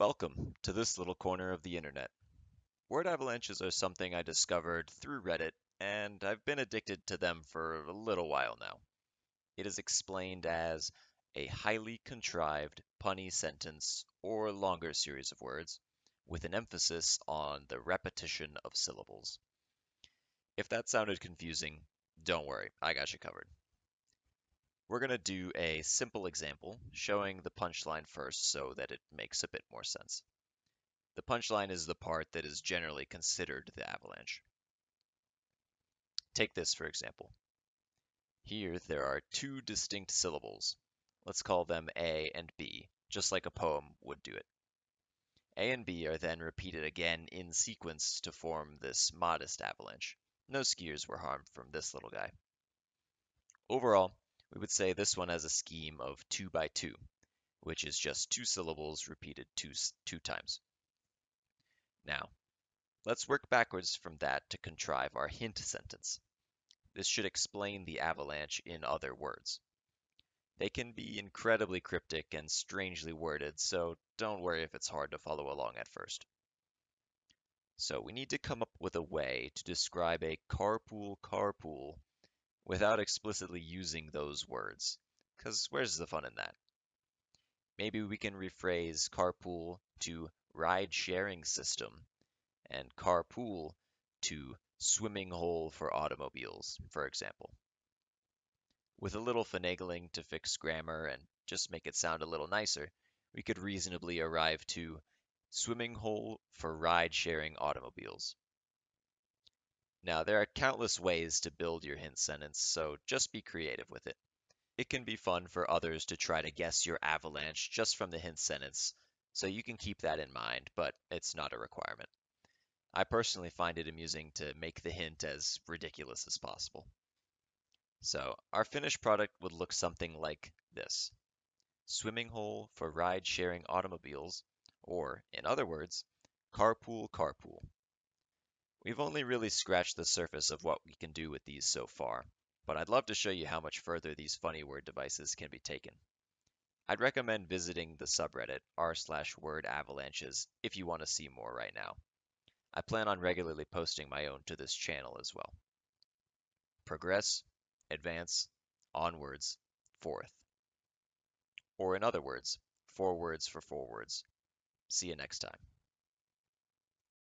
Welcome to this little corner of the internet. Word avalanches are something I discovered through Reddit, and I've been addicted to them for a little while now. It is explained as a highly contrived, punny sentence or longer series of words, with an emphasis on the repetition of syllables. If that sounded confusing, don't worry, I got you covered. We're going to do a simple example showing the punchline first so that it makes a bit more sense. The punchline is the part that is generally considered the avalanche. Take this for example. Here there are two distinct syllables. Let's call them A and B, just like a poem would do it. A and B are then repeated again in sequence to form this modest avalanche. No skiers were harmed from this little guy. Overall, we would say this one has a scheme of 2 by 2, which is just two syllables repeated two times. Now, let's work backwards from that to contrive our hint sentence. This should explain the avalanche in other words. They can be incredibly cryptic and strangely worded, so don't worry if it's hard to follow along at first. So we need to come up with a way to describe a carpool without explicitly using those words, because where's the fun in that? Maybe we can rephrase carpool to ride-sharing system and carpool to swimming hole for automobiles, for example. With a little finagling to fix grammar and just make it sound a little nicer, we could reasonably arrive to swimming hole for ride-sharing automobiles. Now, there are countless ways to build your hint sentence, so just be creative with it. It can be fun for others to try to guess your avalanche just from the hint sentence, so you can keep that in mind, but it's not a requirement. I personally find it amusing to make the hint as ridiculous as possible. So our finished product would look something like this. Swimming hole for ride-sharing automobiles, or in other words, carpool. We've only really scratched the surface of what we can do with these so far, but I'd love to show you how much further these funny word devices can be taken. I'd recommend visiting the subreddit r/wordavalanches if you want to see more right now. I plan on regularly posting my own to this channel as well. Progress, advance, onwards, forth. Or in other words, 4 words for 4 words. See you next time.